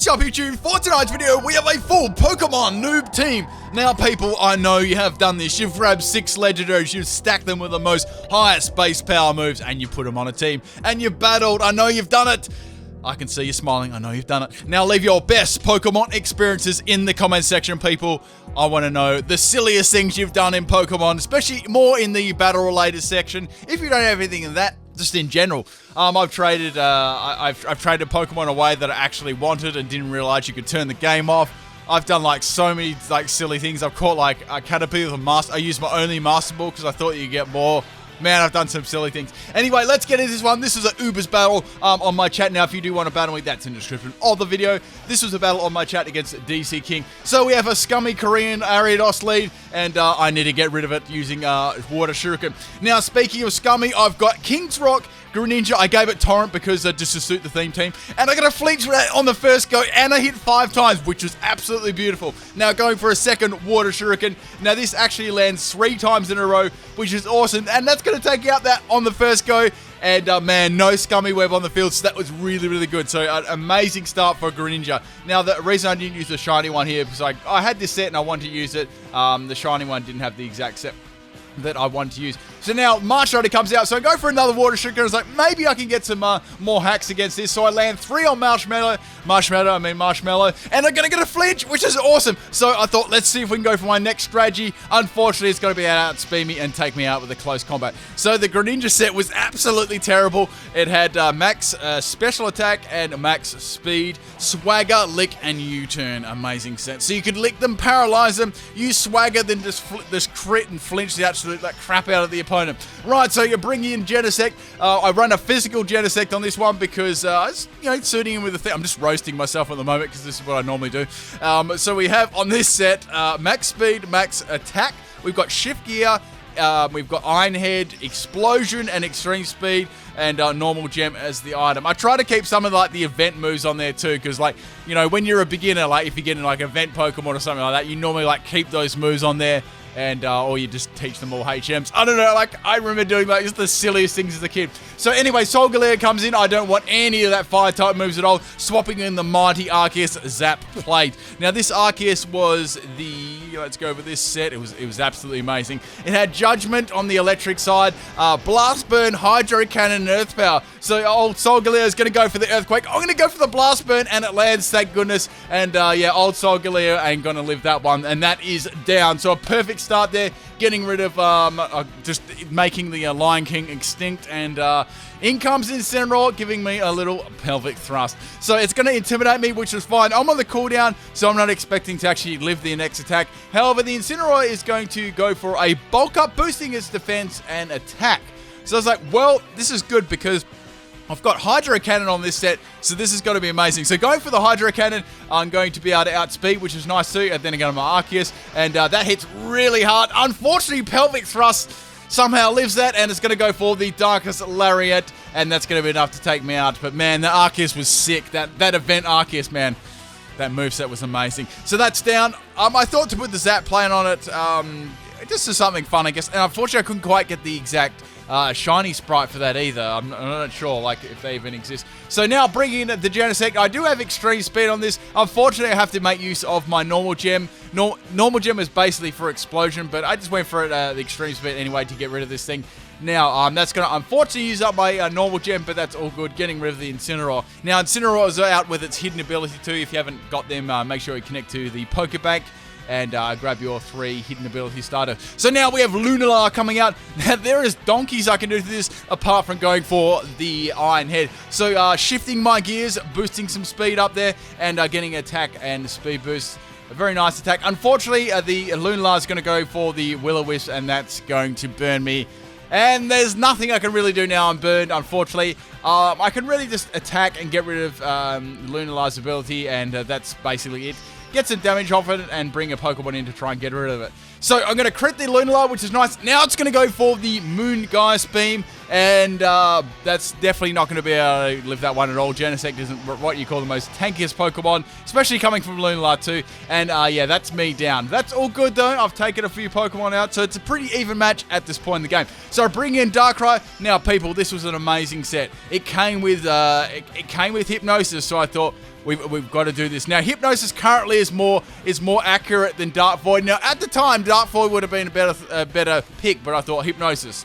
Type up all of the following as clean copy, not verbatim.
What's up YouTube? For tonight's video, we have a full Pokemon Noob Team. Now people, I know you have done this. You've grabbed 6 legendaries, you've stacked them with the most highest base power moves, and you put them on a team. And you've battled. I know you've done it. I can see you smiling. I know you've done it. Now leave your best Pokemon experiences in the comment section, people. I want to know the silliest things you've done in Pokemon, especially more in the battle-related section. If you don't have anything in that, just in general. I've traded Pokemon away that I actually wanted and didn't realize you could turn the game off. I've done like so many like silly things. I've caught like a Caterpie with a master. I used my only Master Ball because I thought you'd get more. Man, I've done some silly things. Anyway, let's get into this one. This is an Ubers battle on my chat. Now, if you do want to battle me, that's in the description of the video. This was a battle on my chat against DC King. So we have a scummy Korean Ariados lead, and I need to get rid of it using Water Shuriken. Now, speaking of scummy, I've got King's Rock, Greninja. I gave it Torrent because just to suit the theme team. And I got a flinch on the first go, and I hit 5 times, which was absolutely beautiful. Now, going for a second Water Shuriken. Now, this actually lands 3 times in a row, which is awesome. And that's going to take out that on the first go. And man, no scummy web on the field, so that was really, really good. So an amazing start for Greninja. Now, the reason I didn't use the shiny one here, because I had this set and I wanted to use it. The shiny one didn't have the exact set that I wanted to use. So now Marshmallow comes out, so I go for another Water Shuriken. I was like, maybe I can get some more hacks against this. So I land 3 on Marshmallow, and I'm gonna get a flinch, which is awesome. So I thought, let's see if we can go for my next strategy. Unfortunately, it's gonna be outspeed me and take me out with a close combat. So the Greninja set was absolutely terrible. It had max special attack and max speed, swagger, lick, and U-turn. Amazing set. So you could lick them, paralyze them, use swagger, then just crit and flinch the absolute crap out of the opponent. Right, so you bring in Genesect. I run a physical Genesect on this one because it's, suiting him with the thing. I'm just roasting myself at the moment because this is what I normally do. So we have on this set max speed, max attack. We've got shift gear. We've got Iron Head, Explosion, and Extreme Speed, and Normal Gem as the item. I try to keep some of like the event moves on there too, because when you're a beginner, like if you're getting like event Pokemon or something like that, you normally like keep those moves on there. And, or you just teach them all HMs. I don't know, I remember doing like just the silliest things as a kid. So anyway, Solgaleo comes in. I don't want any of that fire-type moves at all. Swapping in the mighty Arceus Zap Plate. Now, this Arceus was let's go over this set. It was absolutely amazing. It had Judgment on the electric side, Blast Burn, Hydro Cannon, and Earth Power. So old Solgaleo is going to go for the Earthquake. I'm going to go for the Blast Burn, and it lands, thank goodness. And yeah, old Solgaleo ain't going to live that one, and that is down. So a perfect start there, getting rid of just making the Lion King extinct, and in comes Incineroar, giving me a little pelvic thrust. So it's going to intimidate me, which is fine. I'm on the cooldown, so I'm not expecting to actually live the next attack. However, the Incineroar is going to go for a bulk up, boosting its defense and attack. So I was like, well, this is good because I've got Hydro Cannon on this set, so this is going to be amazing. So going for the Hydro Cannon, I'm going to be able to outspeed, which is nice too. And then again, my Arceus, and that hits really hard. Unfortunately, Pelvic Thrust somehow lives that, and it's going to go for the Darkest Lariat, and that's going to be enough to take me out. But man, the Arceus was sick. That event Arceus, man, that moveset was amazing. So that's down. I thought to put the Zap Plane on it, just as something fun, I guess. And unfortunately, I couldn't quite get the exact shiny sprite for that either. I'm not sure if they even exist. So now bringing in the Genesect, I do have extreme speed on this. Unfortunately, I have to make use of my normal gem. Normal gem is basically for explosion, but I just went for the extreme speed anyway to get rid of this thing. Now, that's going to unfortunately use up my normal gem, but that's all good. Getting rid of the Incineroar. Now, Incineroar is out with its hidden ability too. If you haven't got them, make sure you connect to the Pokebank and grab your 3 hidden ability starter. So now we have Lunala coming out. Now there is donkeys I can do to this apart from going for the Iron Head. So shifting my gears, boosting some speed up there, and getting attack and speed boost. A very nice attack. Unfortunately, the Lunala is going to go for the Will-O-Wisp, and that's going to burn me. And there's nothing I can really do now. I'm burned, unfortunately. I can really just attack and get rid of Lunala's ability, and that's basically it. Get some damage off it and bring a Pokemon in to try and get rid of it. So I'm going to crit the Lunala, which is nice. Now it's going to go for the Moon Geist Beam. and that's definitely not going to be able to live that one at all. Genesect isn't what you call the most tankiest Pokemon, especially coming from Lunala too. And yeah, that's me down. That's all good though. I've taken a few Pokemon out, so it's a pretty even match at this point in the game. So I bring in Darkrai. Now, people, this was an amazing set. It came with Hypnosis, so I thought, we've got to do this. Now, Hypnosis currently is more accurate than Dark Void. Now, at the time, Dark Void would have been a better pick, but I thought Hypnosis.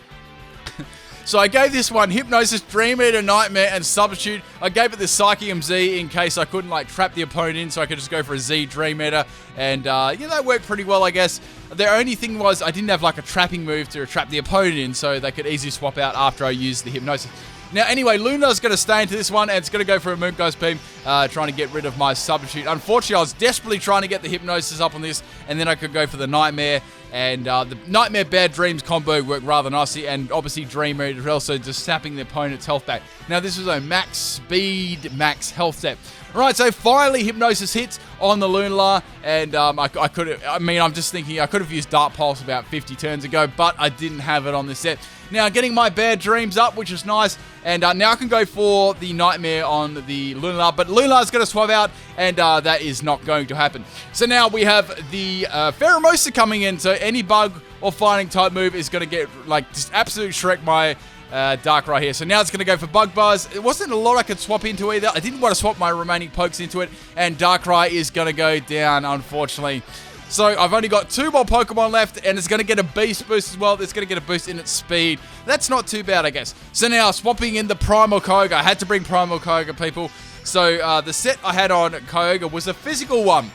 So I gave this one Hypnosis, Dream Eater, Nightmare, and Substitute. I gave it the Psychium Z in case I couldn't like trap the opponent in, so I could just go for a Z Dream Eater. And yeah, that worked pretty well, I guess. The only thing was I didn't have like a trapping move to trap the opponent in, so they could easily swap out after I used the Hypnosis. Now, anyway, Luna's going to stay into this one, and it's going to go for a Moon Ghost Beam, trying to get rid of my Substitute. Unfortunately, I was desperately trying to get the Hypnosis up on this, and then I could go for the Nightmare, and the Nightmare Bad Dreams combo worked rather nicely, and obviously Dream Eater also just sapping the opponent's health back. Now, this was a max speed, max health set. Right, so finally Hypnosis hits on the Lunala, and I'm just thinking I could have used Dark Pulse about 50 turns ago, but I didn't have it on this set. Now, getting my Bad Dreams up, which is nice, and now I can go for the Nightmare on the Lunala, but Lunala's going to swap out, and that is not going to happen. So now we have the Pheromosa coming in, so any bug or fighting type move is going to get, like, just absolute Shrek my Darkrai here. So now it's going to go for Bug Buzz. It wasn't a lot I could swap into either. I didn't want to swap my remaining pokes into it, and Darkrai is going to go down, unfortunately. So I've only got 2 more Pokemon left, and it's going to get a Beast Boost as well. It's going to get a boost in its speed. That's not too bad, I guess. So now, swapping in the Primal Kyogre. I had to bring Primal Kyogre, people. So the set I had on Kyogre was a physical one.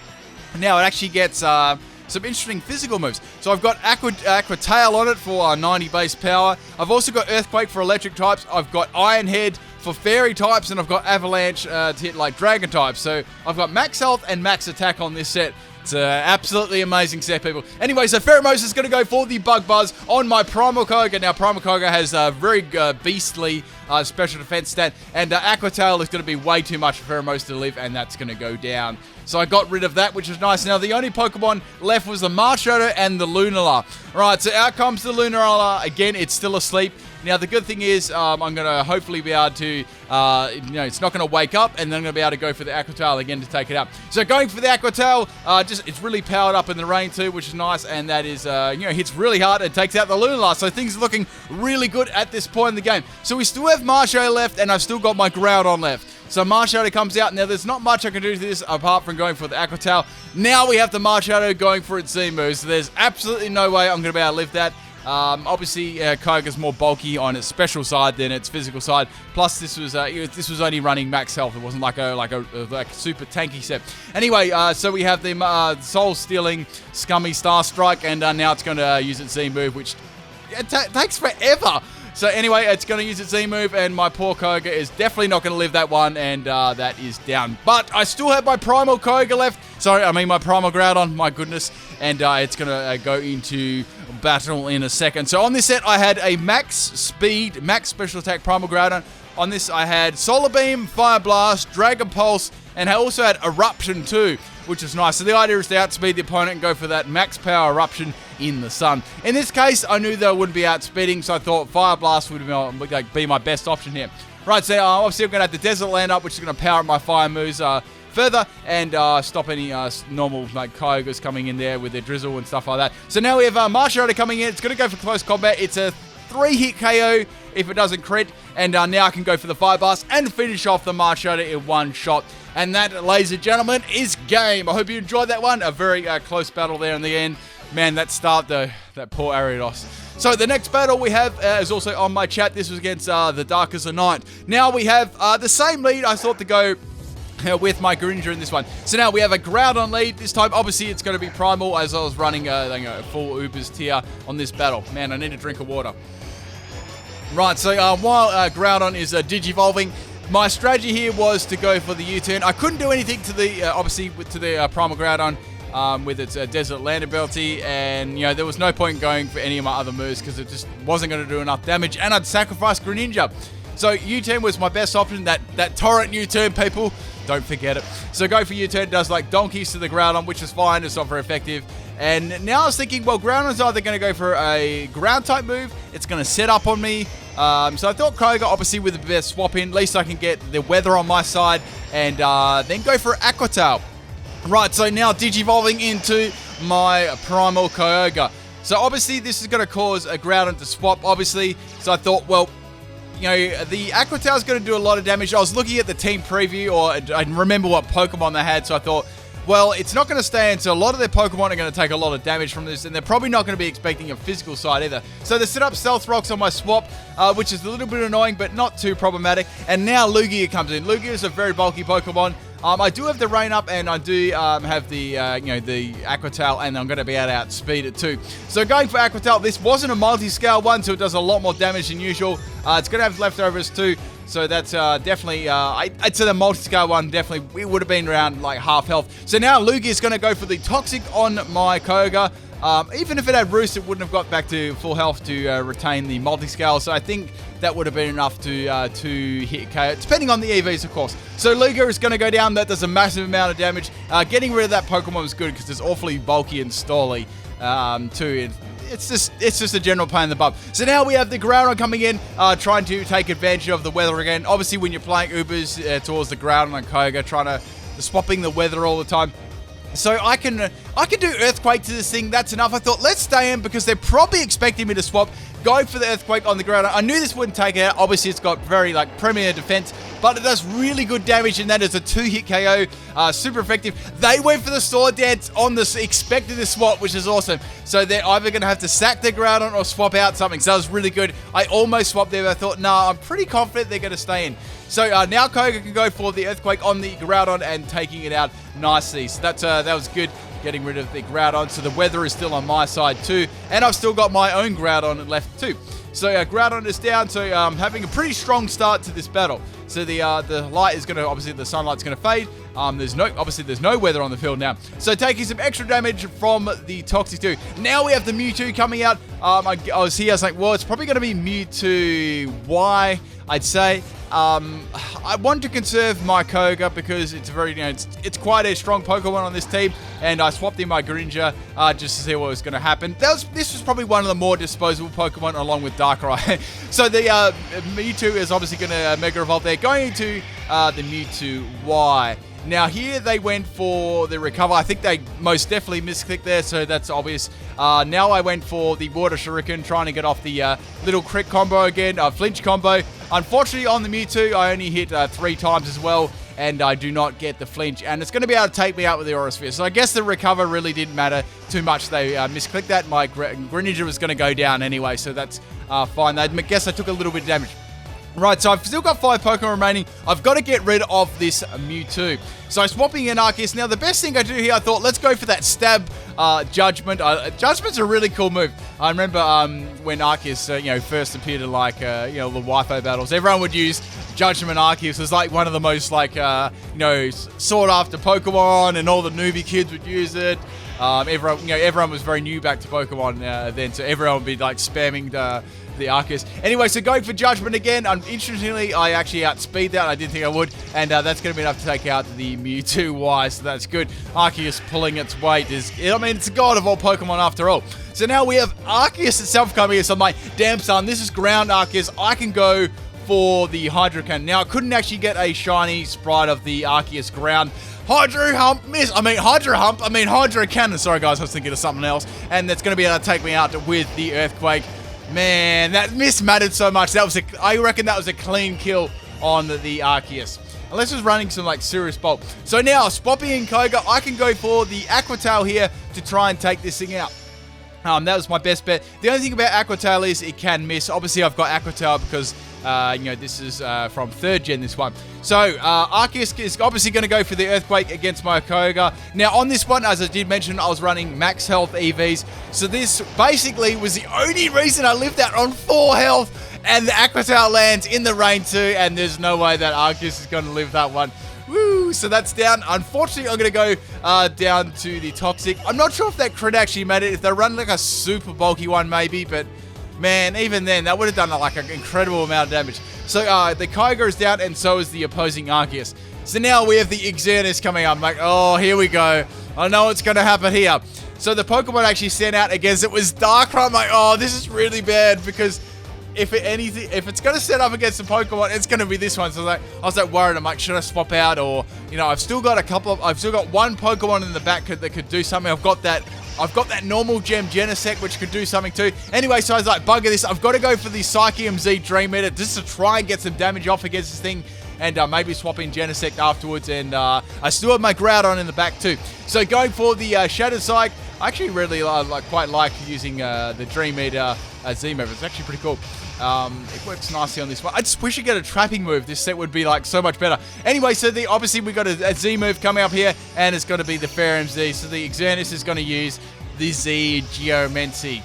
Now, it actually gets some interesting physical moves. So I've got Aqua Tail on it for 90 base power. I've also got Earthquake for electric types. I've got Iron Head for fairy types, and I've got Avalanche to hit like dragon types. So I've got max health and max attack on this set. It's an absolutely amazing set, people. Anyway, so Pheromosa is going to go for the Bug Buzz on my Primal Kyogre. Now, Primal Kyogre has a very beastly special defense stat, and Aqua Tail is going to be way too much for Pheromosa to live, and that's going to go down. So I got rid of that, which is nice. Now, the only Pokemon left was the Marshadow and the Lunala. Right, so out comes the Lunala. Again, it's still asleep. Now, the good thing is I'm going to hopefully be able to, it's not going to wake up, and then I'm going to be able to go for the Aqua Tail again to take it out. So going for the Aqua Tail, it's really powered up in the rain too, which is nice, and that is, hits really hard and takes out the Lunala. So things are looking really good at this point in the game. So we still have Marshadow left, and I've still got my Groudon left. So Marshadow comes out. Now, there's not much I can do to this apart from going for the Aqua Tail. Now we have the Marshadow going for its Z move, so there's absolutely no way I'm going to be able to live that. Obviously, Kyogre's more bulky on its special side than its physical side. Plus, this was only running max health. It wasn't like a super tanky set. Anyway, so we have the Soul Stealing Scummy Star Strike, and now it's going to use its Z move, which takes forever. So anyway, it's going to use its Z move, and my poor Kyogre is definitely not going to live that one, and that is down. But I still have my Primal Kyogre left. Sorry, I mean my Primal Groudon, my goodness. And it's going to go into battle in a second. So on this set, I had a max speed, max special attack Primal Groudon. On this, I had Solar Beam, Fire Blast, Dragon Pulse, and I also had Eruption too, which is nice. So the idea is to outspeed the opponent and go for that max power Eruption in the sun. In this case, I knew that I wouldn't be outspeeding, so I thought Fire Blast would be my best option here. Right, so obviously I'm going to have the Desert Land up, which is going to power up my fire moves further and stop any normal Kyogres coming in there with their Drizzle and stuff like that. So now we have Marshadow coming in. It's going to go for close combat. It's a 3-hit KO if it doesn't crit, and now I can go for the Fire Blast and finish off the Marshadow in one shot. And that, ladies and gentlemen, is game. I hope you enjoyed that one. A very close battle there in the end. Man, that start though, that poor Ariados. So the next battle we have is also on my chat. This was against the Dark as the Night. Now we have the same lead. I thought to go with my Greninja in this one. So now we have a Groudon lead. This time, obviously, it's going to be Primal as I was running a full Ubers tier on this battle. Man, I need a drink of water. Right, so while Groudon is Digivolving, my strategy here was to go for the U-turn. I couldn't do anything to the, obviously, to the Primal Groudon with its Desert Land ability, and, there was no point in going for any of my other moves because it just wasn't going to do enough damage, and I'd sacrifice Greninja. So U-turn was my best option, that torrent U-turn, people. Don't forget it. So go for U-turn. Does like donkeys to the Groudon, which is fine. It's not very effective. And now I was thinking, well, Groudon's either going to go for a ground type move. It's going to set up on me. So I thought Kyogre, obviously with the best swap in, at least I can get the weather on my side. And then go for Aqua Tail. Right, so now Digivolving into my Primal Kyogre. So obviously this is going to cause a Groudon to swap, obviously. So I thought, well, you know, the Aqua Tail is going to do a lot of damage. I was looking at the team preview, or I remember what Pokemon they had, so I thought, well, it's not going to stand, so a lot of their Pokemon are going to take a lot of damage from this, and they're probably not going to be expecting a physical side either. So they set up Stealth Rocks on my swap, which is a little bit annoying, but not too problematic. And now Lugia comes in. Lugia is a very bulky Pokemon. I do have the Rain Up, and I do have the, the Aqua Tail, and I'm going to be able to outspeed it too. So going for Aqua Tail, this wasn't a multi-scale one, so it does a lot more damage than usual. It's going to have leftovers too. So that's definitely, I'd say the multi-scale one definitely, it would have been around like half health. So now Lugia is going to go for the Toxic on my Kyogre. Even if it had Roost, it wouldn't have got back to full health to retain the multi-scale. So I think that would have been enough to hit KO, depending on the EVs, of course. So Lugia is going to go down. That does a massive amount of damage. Getting rid of that Pokemon was good because it's awfully bulky and stally too. It's just a general pain in the butt. So now we have the Groudon coming in, trying to take advantage of the weather again. Obviously, when you're playing Ubers towards the Groudon and Kyogre, trying to swapping the weather all the time. So I can do Earthquake to this thing. That's enough. I thought, let's stay in because they're probably expecting me to swap. Going for the Earthquake on the Groudon. I knew this wouldn't take it out. Obviously, it's got very premier defense, but it does really good damage, and that is a 2-hit KO. Super effective. They went for the Sword Dance on this, expected the swap, which is awesome. So they're either going to have to sack their Groudon or swap out something. So that was really good. I almost swapped there, but I thought, nah, I'm pretty confident they're going to stay in. So now Kyogre can go for the Earthquake on the Groudon and taking it out nicely. So that was good, getting rid of the Groudon. So the weather is still on my side too. And I've still got my own Groudon left too. So Groudon is down, so having a pretty strong start to this battle. So the light is going to, obviously the sunlight's going to fade. There's no weather on the field now. So taking some extra damage from the Toxic too. Now we have the Mewtwo coming out. I was like, well, it's probably going to be Mewtwo Y, I'd say. I want to conserve my Kyogre because it's very, it's quite a strong Pokemon on this team, and I swapped in my Greninja just to see what was going to happen. This was probably one of the more disposable Pokemon along with Darkrai. So the Mewtwo is obviously going to Mega Evolve there, going into the Mewtwo Y. Now here they went for the Recover. I think they most definitely misclicked there, so that's obvious. Now I went for the Water Shuriken, trying to get off the little crit combo again, flinch combo. Unfortunately on the Mewtwo, I only hit 3 times as well, and I do not get the flinch, and it's going to be able to take me out with the Aura Sphere. So I guess the Recover really didn't matter too much. They misclicked that. My Greninja was going to go down anyway, so that's fine. I guess I took a little bit of damage. Right, so I've still got 5 Pokemon remaining. I've got to get rid of this Mewtwo. So swwapping in Arceus. Now, the best thing I do here, I thought, let's go for that Stab Judgment. Judgment's a really cool move. I remember when Arceus, first appeared in, the Wi-Fi battles, everyone would use Judgment Arceus. It was like one of the most, sought-after Pokemon, and all the newbie kids would use it. Everyone was very new back to Pokemon then, so everyone would be, spamming the Arceus. Anyway, so going for Judgment again. Interestingly, I actually outspeed that. I didn't think I would. And that's going to be enough to take out the Mewtwo Y, so that's good. Arceus pulling its weight it's the god of all Pokemon after all. So now we have Arceus itself coming in. So I'm like, damn son, this is ground Arceus. I can go for the Hydro Cannon. Now, I couldn't actually get a shiny sprite of the Arceus ground. Hydro Cannon. Sorry, guys, I was thinking of something else. And that's going to be able to take me out with the Earthquake. Man, that miss mattered so much. I reckon that was a clean kill on the Arceus. Unless it was running some serious bulk. So now, Spoppy and Kyogre, I can go for the Aqua Tail here to try and take this thing out. That was my best bet. The only thing about Aqua Tail is it can miss. Obviously, I've got Aqua Tail because, this is from 3rd gen, this one. So, Arceus is obviously going to go for the Earthquake against my Kyogre. Now, on this one, as I did mention, I was running max health EVs. So, this basically was the only reason I lived out on 4 health. And the Aqua Tail lands in the rain too. And there's no way that Arceus is going to live that one. Woo! So that's down. Unfortunately, I'm going to go down to the Toxic. I'm not sure if that crit actually made it. If they run a super bulky one, maybe. But, man, even then, that would have done an incredible amount of damage. So the Kyogre is down, and so is the opposing Arceus. So now we have the Xerneas coming up. I'm like, oh, here we go. I know what's going to happen here. So the Pokemon actually sent out against it was Darkrai. I'm like, oh, this is really bad because if it's going to set up against the Pokemon, it's going to be this one. So I was like worried. I'm like, should I swap out? Or, you know, I've still got one Pokemon in the back that could do something. I've got that normal gem Genesect, which could do something too. Anyway, so I was like, bugger this. I've got to go for the Psychium Z Dream Eater just to try and get some damage off against this thing. And maybe swap in Genesect afterwards. And I still have my Groudon in the back too. So going for the Shadow Psych, I actually really quite like using the Dream Eater Z-move. It's actually pretty cool. It works nicely on this one. I just wish you get a trapping move. This set would be like so much better. Anyway, so obviously we got a Z move coming up here, and it's going to be the Fair MZ. So the Xerneas is going to use the Z Geomancy.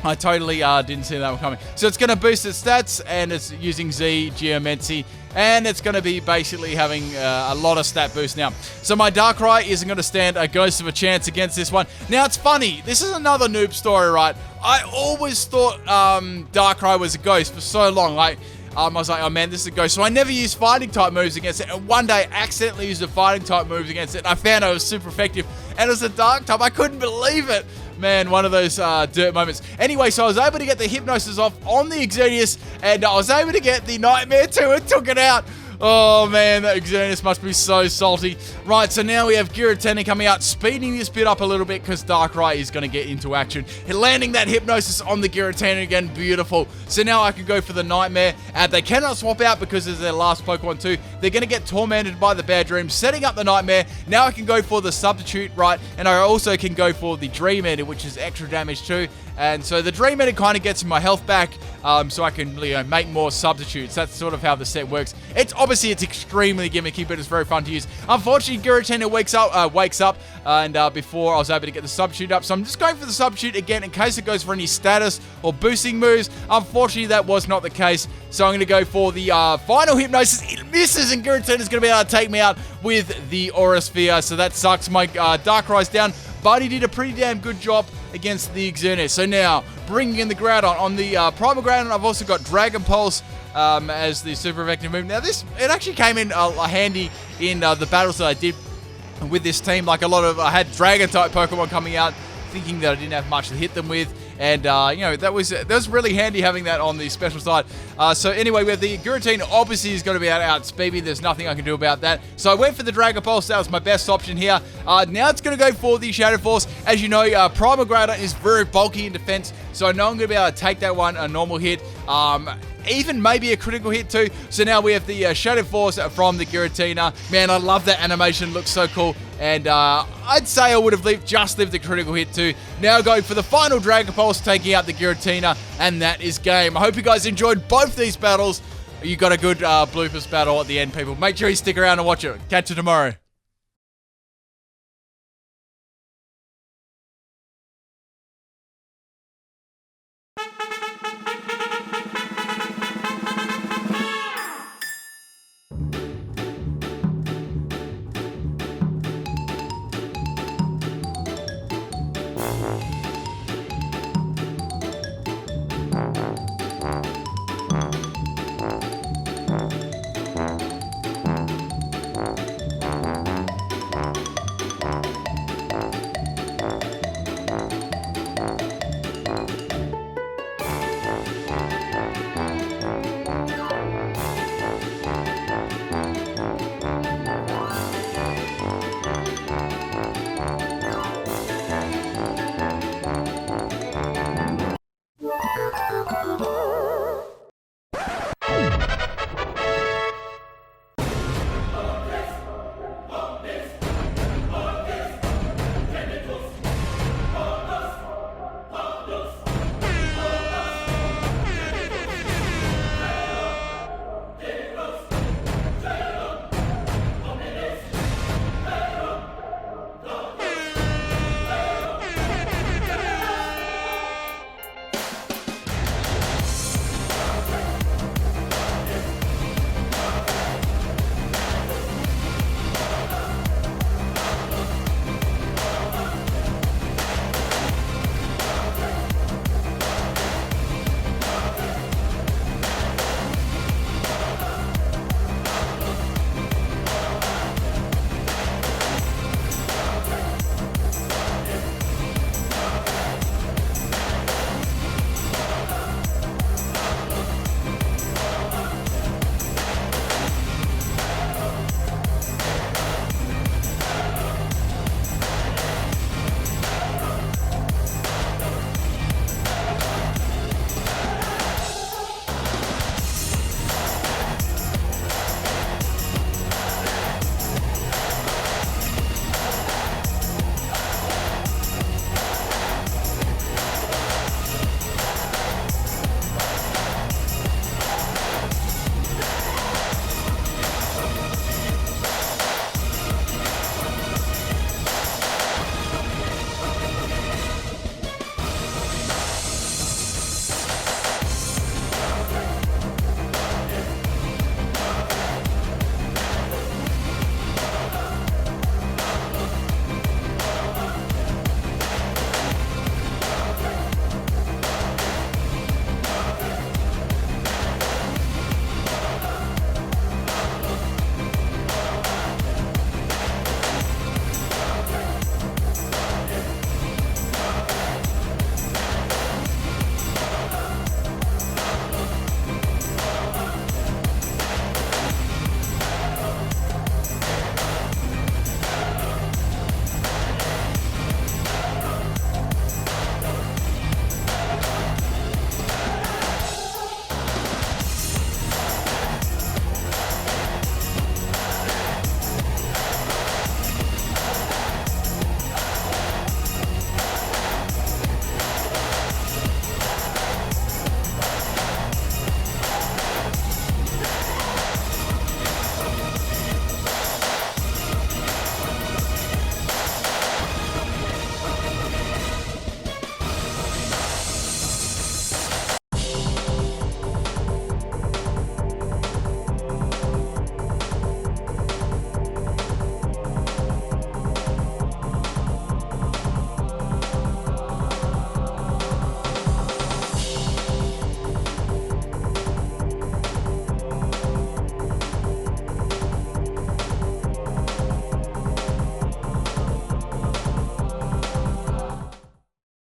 I totally didn't see that one coming. So it's going to boost its stats, and it's using Z Geomancy. And it's going to be basically having a lot of stat boost now. So my Darkrai isn't going to stand a ghost of a chance against this one. Now, it's funny. This is another noob story, right? I always thought Darkrai was a ghost for so long. I was like, oh man, this is a ghost. So I never used fighting type moves against it. And one day, I accidentally used the fighting type moves against it. And I found it was super effective. And it was a dark type. I couldn't believe it. Man, one of those dirt moments. Anyway, so I was able to get the Hypnosis off on the Xerneas, and I was able to get the Nightmare too, and took it out. Oh man, that Xerneas must be so salty. Right, so now we have Giratina coming out, speeding this bit up a little bit because Darkrai is going to get into action. Landing that Hypnosis on the Giratina again, beautiful. So now I can go for the Nightmare. They cannot swap out because it's their last Pokemon too. They're going to get tormented by the Bad Dream, setting up the Nightmare. Now I can go for the Substitute, right? And I also can go for the Dream Eater, which is extra damage too. And so the Dream Eater kind of gets my health back, so I can make more substitutes. That's sort of how the set works. Obviously it's extremely gimmicky, but it's very fun to use. Unfortunately, Giratina wakes up, and before I was able to get the substitute up, so I'm just going for the substitute again in case it goes for any status or boosting moves. Unfortunately, that was not the case, so I'm going to go for the final Hypnosis. It misses, and Giratina's going to be able to take me out with the Aura Sphere, so that sucks. My Darkrai's down, but he did a pretty damn good job against the Xerneas. So now, bringing in the Groudon. On the Primal Groudon, I've also got Dragon Pulse as the super effective move. Now it actually came in handy in the battles that I did with this team. Like I had Dragon type Pokemon coming out, thinking that I didn't have much to hit them with. And, that was really handy having that on the special side. So anyway, we have the Giratina obviously is going to be able to outspeed me. There's nothing I can do about that. So I went for the Dragon Pulse. That was my best option here. Now it's going to go for the Shadow Force. As you know, Primal Groudon is very bulky in defense. So I know I'm going to be able to take that one, a normal hit. Even maybe a critical hit too. So now we have the Shadow Force from the Giratina. Man, I love that animation. Looks so cool. And I'd say I would have just lived the critical hit too. Now going for the final Dragon Pulse, taking out the Giratina. And that is game. I hope you guys enjoyed both these battles. You got a good bloopers battle at the end, people. Make sure you stick around and watch it. Catch you tomorrow.